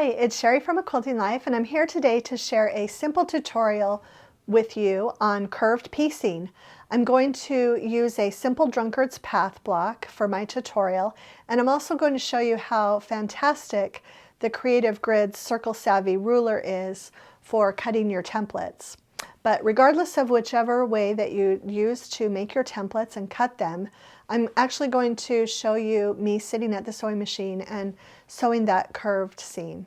Hi, it's Sherri from A Quilting Life, and I'm here today to share a simple tutorial with you on curved piecing. I'm going to use a simple Drunkards path block for my tutorial, and I'm also going to show you how fantastic the Creative Grid's Circle Savvy ruler is for cutting your templates. But regardless of whichever way that you use to make your templates and cut them, I'm actually going to show you me sitting at the sewing machine and sewing that curved seam.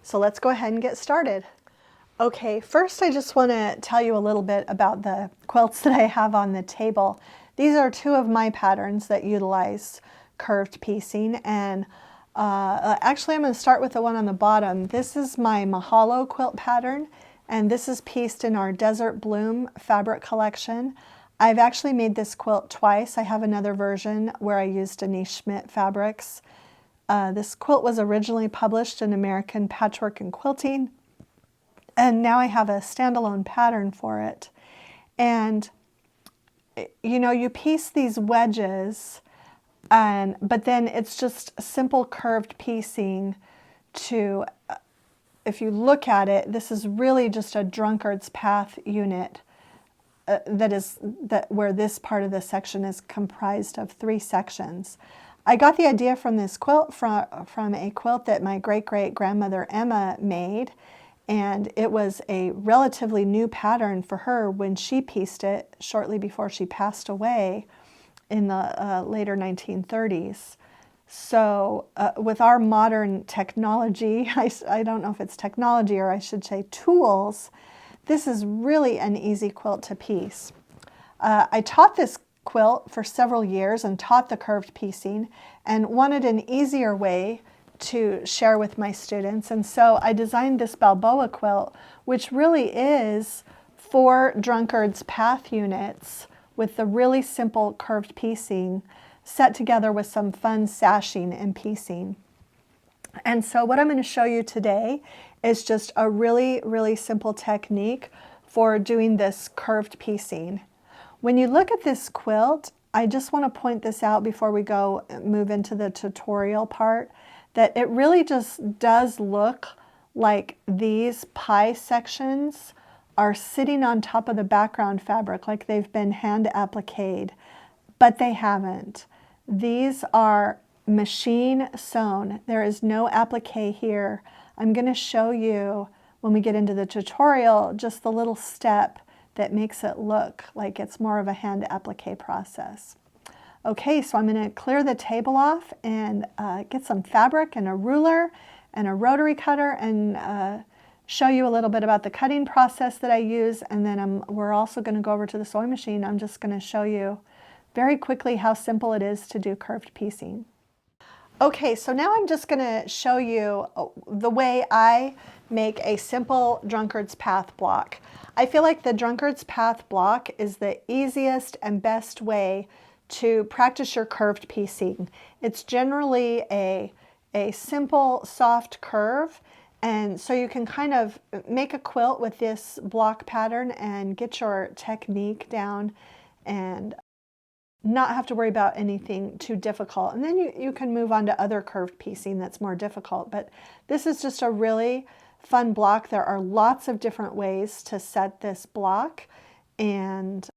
So let's go ahead and get started. Okay, first I just want to tell you a little bit about the quilts that I have on the table. These are two of my patterns that utilize curved piecing, and actually I'm going to start with the one on the bottom. This is my Mahalo quilt pattern, and this is pieced in our Desert Bloom fabric collection. I've actually made this quilt twice. I have another version where I used Denise Schmidt fabrics. This quilt was originally published in American Patchwork and Quilting, and now I have a standalone pattern for it. And you know, you piece these wedges, but then it's just simple curved piecing to, if you look at it, this is really just a Drunkards path unit. Where this part of the section is comprised of 3 sections. I got the idea from this quilt from a quilt that my great-great-grandmother Emma made, and it was a relatively new pattern for her when she pieced it shortly before she passed away in the later 1930s. So with our modern technology, I don't know if it's technology or I should say tools, this is really an easy quilt to piece. I taught this quilt for several years and taught the curved piecing and wanted an easier way to share with my students. And so I designed this Balboa quilt, which really is 4 Drunkards path units with the really simple curved piecing set together with some fun sashing and piecing. And so what I'm going to show you today is just a really, really simple technique for doing this curved piecing. When you look at this quilt, I just want to point this out before we move into the tutorial part, that it really just does look like these pie sections are sitting on top of the background fabric, like they've been hand appliqued, but they haven't. These are machine sewn. There is no applique here. I'm going to show you when we get into the tutorial just the little step that makes it look like it's more of a hand applique process. Okay, so I'm going to clear the table off and get some fabric and a ruler and a rotary cutter and show you a little bit about the cutting process that I use, and then we're also going to go over to the sewing machine. I'm just going to show you very quickly how simple it is to do curved piecing. Okay, so now I'm just going to show you the way I make a simple Drunkards path block. I feel like the Drunkards path block is the easiest and best way to practice your curved piecing. It's generally a simple, soft curve, and so you can kind of make a quilt with this block pattern and get your technique down and not have to worry about anything too difficult. And then you can move on to other curved piecing that's more difficult. But this is just a really fun block. There are lots of different ways to set this block, and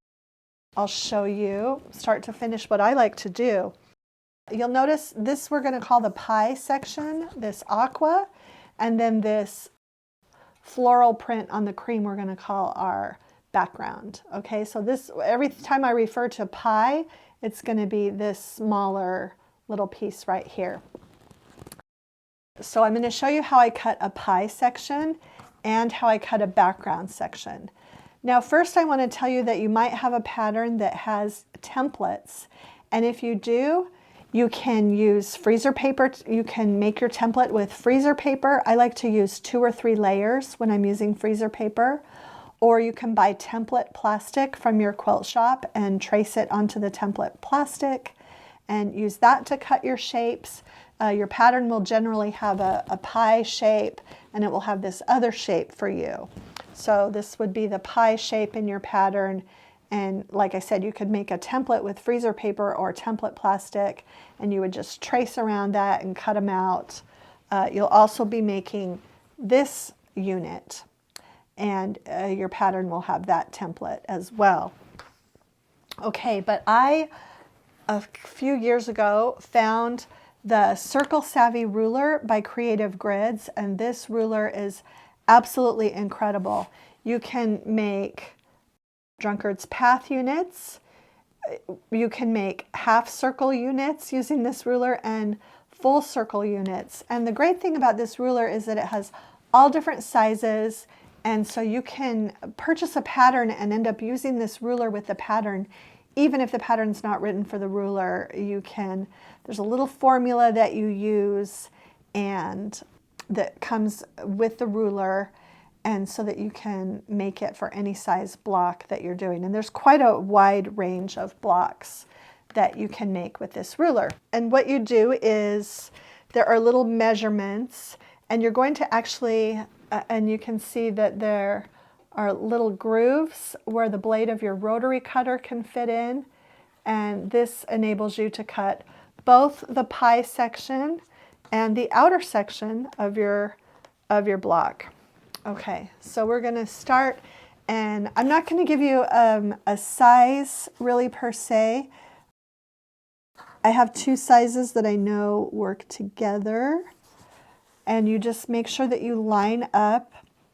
I'll show you start to finish what I like to do. You'll notice this we're going to call the pie section, this aqua, and then this floral print on the cream we're going to call our background. Okay, so this, every time I refer to pie, it's going to be this smaller little piece right here. So I'm going to show you how I cut a pie section and how I cut a background section. Now first I want to tell you that you might have a pattern that has templates, and if you do, you can use freezer paper. You can make your template with freezer paper. I like to use 2 or 3 layers when I'm using freezer paper. Or you can buy template plastic from your quilt shop and trace it onto the template plastic and use that to cut your shapes. Your pattern will generally have a pie shape, and it will have this other shape for you. So this would be the pie shape in your pattern, and like I said, you could make a template with freezer paper or template plastic, and you would just trace around that and cut them out You'll also be making this unit, and your pattern will have that template as well. Okay, but I, a few years ago, found the Circle Savvy ruler by Creative Grids, and this ruler is absolutely incredible. You can make Drunkards path units, you can make half circle units using this ruler, and full circle units. And the great thing about this ruler is that it has all different sizes, and so you can purchase a pattern and end up using this ruler with the pattern. Even if the pattern's not written for the ruler, you can, there's a little formula that you use and that comes with the ruler, and so that you can make it for any size block that you're doing. And there's quite a wide range of blocks that you can make with this ruler. And what you do is there are little measurements, and you're going to actually, and you can see that there are little grooves where the blade of your rotary cutter can fit in, and this enables you to cut both the pie section and the outer section of your block. Okay, so we're going to start, and I'm not going to give you a size really per se. I have two sizes that I know work together, and you just make sure that you line up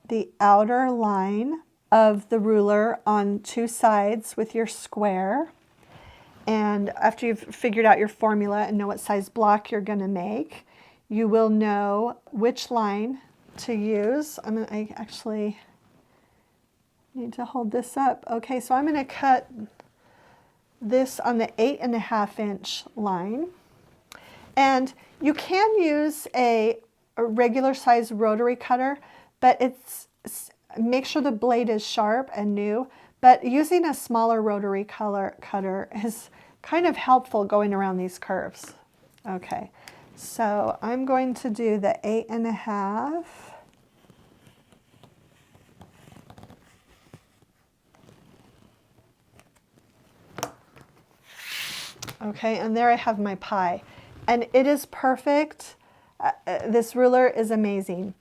the outer line of the ruler on two sides with your square. And after you've figured out your formula and know what size block you're going to make, you will know which line to use. I actually need to hold this up. Okay, so I'm going to cut this on the 8.5 inch line. And you can use a regular size rotary cutter, but make sure the blade is sharp and new. But using a smaller rotary cutter is kind of helpful going around these curves. Okay, so I'm going to do the 8.5. Okay, and there I have my pie. And it is perfect. This ruler is amazing.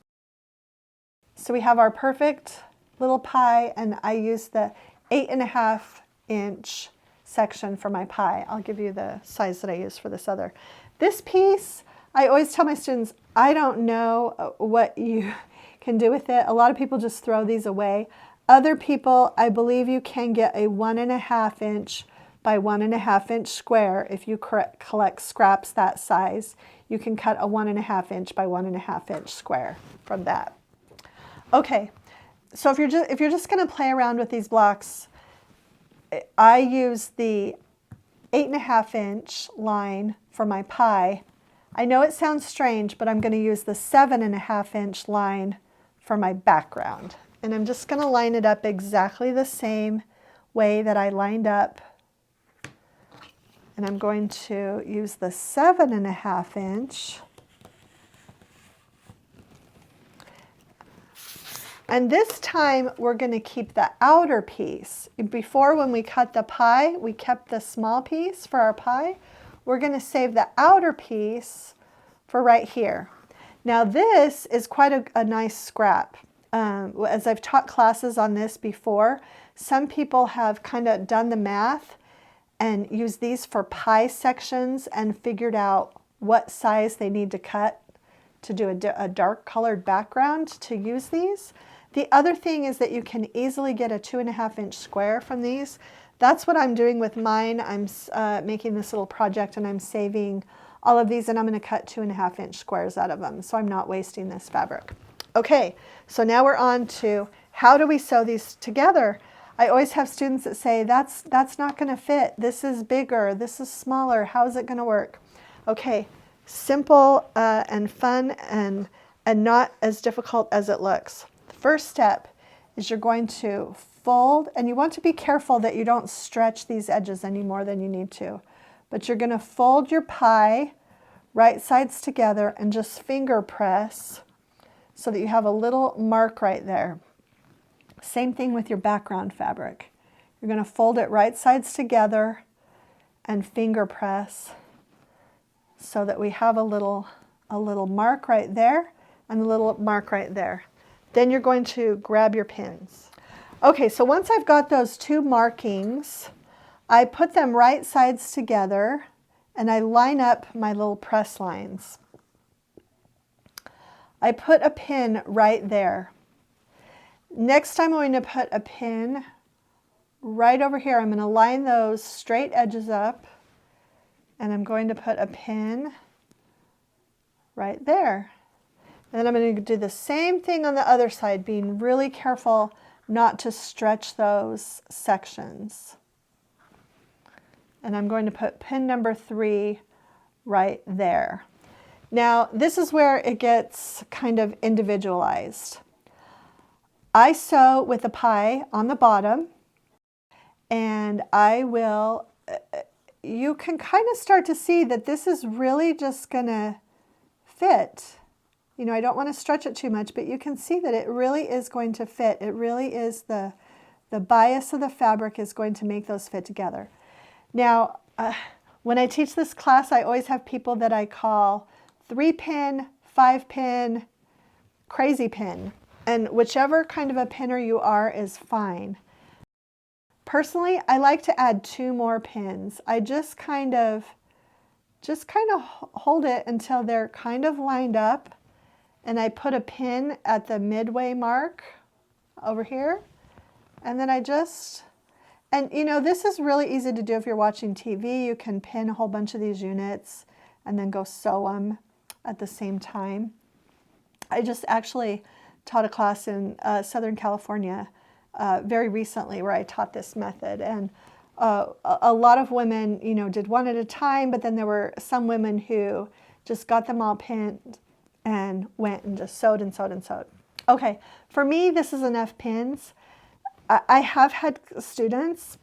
So we have our perfect little pie, and I use the 8.5 inch section for my pie. I'll give you the size that I use for this other. This piece, I always tell my students, I don't know what you can do with it. A lot of people just throw these away. Other people, I believe you can get a 1.5 inch by 1.5 inch square. If you collect scraps that size, you can cut a 1.5 inch by 1.5 inch square from that. Okay, so if you're just going to play around with these blocks, I use the 8.5 inch line for my pie. I know it sounds strange, but I'm going to use the 7.5 inch line for my background. And I'm just going to line it up exactly the same way that I lined up. And I'm going to use the 7.5 inch. And this time we're going to keep the outer piece. Before, when we cut the pie, we kept the small piece for our pie. We're going to save the outer piece for right here. Now this is quite a nice scrap. As I've taught classes on this before, some people have kind of done the math and used these for pie sections and figured out what size they need to cut to do a dark colored background to use these. The other thing is that you can easily get a 2.5 inch square from these. That's what I'm doing with mine. I'm making this little project, and I'm saving all of these, and I'm going to cut 2.5 inch squares out of them, so I'm not wasting this fabric. Okay, so now we're on to how do we sew these together. I always have students that say, that's not going to fit. This is bigger. This is smaller. How is it going to work? Okay, simple and fun and not as difficult as it looks. The first step is you're going to fold, and you want to be careful that you don't stretch these edges any more than you need to. But you're going to fold your pie right sides together and just finger press so that you have a little mark right there. Same thing with your background fabric. You're going to fold it right sides together and finger press so that we have a little a little mark right there and a little mark right there. Then you're going to grab your pins. Okay, so once I've got those two markings, I put them right sides together and I line up my little press lines. I put a pin right there. Next time I'm going to put a pin right over here. I'm going to line those straight edges up and I'm going to put a pin right there. And then I'm going to do the same thing on the other side, being really careful not to stretch those sections. And I'm going to put pin number 3 right there. Now, this is where it gets kind of individualized. I sew with a pie on the bottom, and I will, you can kind of start to see that this is really just going to fit. You know, I don't want to stretch it too much, but you can see that it really is going to fit. It really is the bias of the fabric is going to make those fit together. Now, when I teach this class, I always have people that I call 3-pin, 5-pin, crazy pin. And whichever kind of a pinner you are is fine. Personally, I like to add 2 more pins. I just kind of hold it until they're kind of lined up. And I put a pin at the midway mark over here. And then and you know, this is really easy to do if you're watching TV. You can pin a whole bunch of these units and then go sew them at the same time. I just actually taught a class in Southern California very recently where I taught this method. And a lot of women, you know, did one at a time, but then there were some women who just got them all pinned and went and just sewed and sewed and sewed. Okay, for me, this is enough pins. I have had students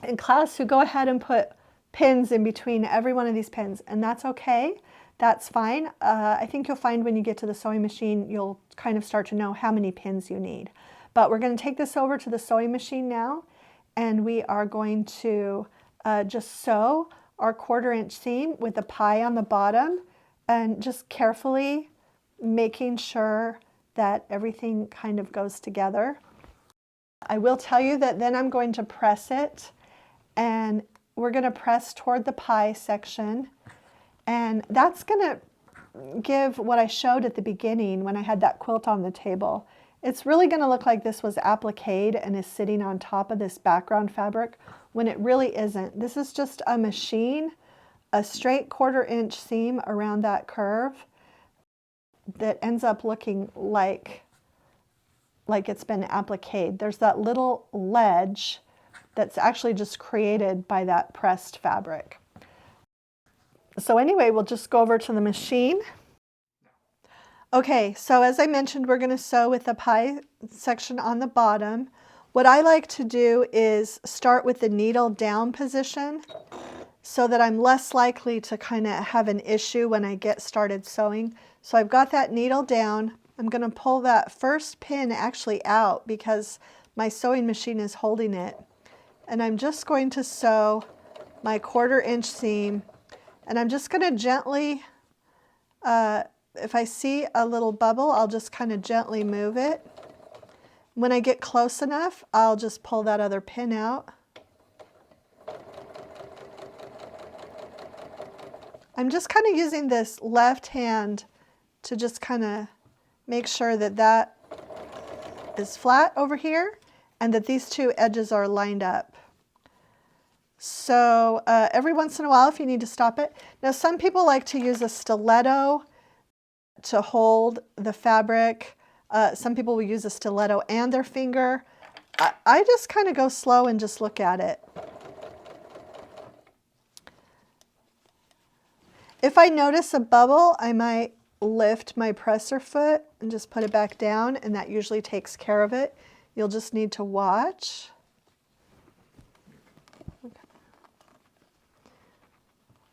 in class who go ahead and put pins in between every one of these pins, and that's okay. That's fine. I think you'll find when you get to the sewing machine, you'll kind of start to know how many pins you need. But we're going to take this over to the sewing machine now, and we are going to just sew our 1/4-inch seam with a pie on the bottom, and just carefully making sure that everything kind of goes together. I will tell you that then I'm going to press it, and we're going to press toward the pie section, and that's going to give what I showed at the beginning when I had that quilt on the table. It's really going to look like this was appliqued and is sitting on top of this background fabric when it really isn't. This is just a machine, a straight 1/4-inch seam around that curve that ends up looking like it's been appliqued. There's that little ledge that's actually just created by that pressed fabric. So anyway, we'll just go over to the machine. Okay, so as I mentioned, we're going to sew with the pie section on the bottom. What I like to do is start with the needle down position so that I'm less likely to kind of have an issue when I get started sewing. So I've got that needle down. I'm going to pull that first pin actually out because my sewing machine is holding it. And I'm just going to sew my 1/4-inch seam, and I'm just going to gently, if I see a little bubble, I'll just kind of gently move it. When I get close enough, I'll just pull that other pin out. I'm just kind of using this left hand to just kind of make sure that that is flat over here and that these two edges are lined up. So every once in a while, if you need to stop it. Now, some people like to use a stiletto to hold the fabric. Some people will use a stiletto and their finger. I just kind of go slow and just look at it. If I notice a bubble, I might lift my presser foot and just put it back down, and that usually takes care of it. You'll just need to watch.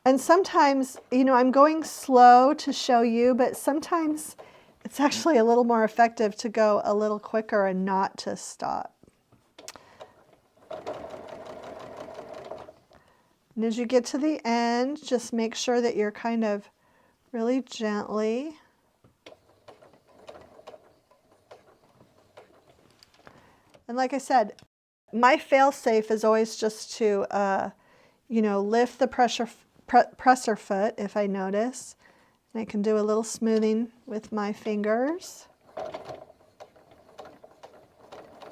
And sometimes, you know, I'm going slow to show you, but sometimes it's actually a little more effective to go a little quicker and not to stop. And as you get to the end, just make sure that you're kind of really gently. And like I said, my fail-safe is always just to, you know, lift the presser foot if I notice. And I can do a little smoothing with my fingers.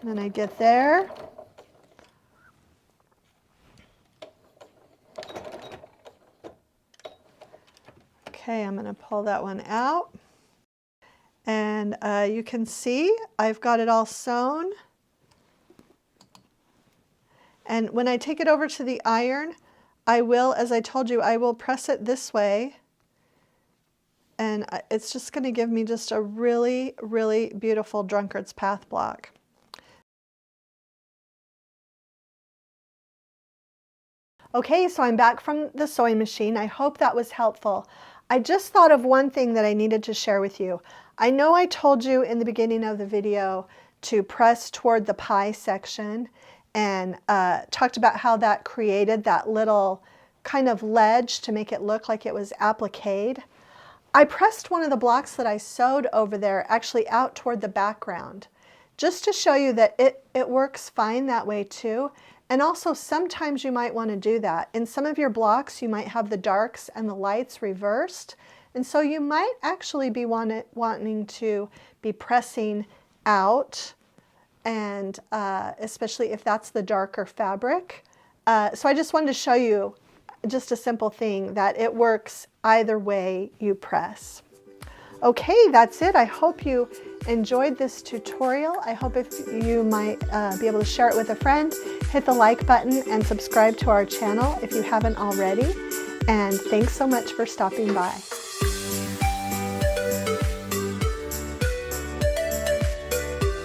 And then I get there. Okay, I'm going to pull that one out. And you can see I've got it all sewn. And when I take it over to the iron, I will, as I told you, I will press it this way. And it's just going to give me just a really, really beautiful Drunkards path block. Okay, so I'm back from the sewing machine. I hope that was helpful. I just thought of one thing that I needed to share with you. I know I told you in the beginning of the video to press toward the pie section and talked about how that created that little kind of ledge to make it look like it was appliqued. I pressed one of the blocks that I sewed over there actually out toward the background, just to show you that it works fine that way too. And also sometimes you might want to do that. In some of your blocks you might have the darks and the lights reversed, and so you might actually be wanting to be pressing out, and especially if that's the darker fabric. So I just wanted to show you just a simple thing that it works either way you press. Okay, that's it. I hope you enjoyed this tutorial. I hope if you might be able to share it with a friend, hit the like button and subscribe to our channel if you haven't already. And thanks so much for stopping by.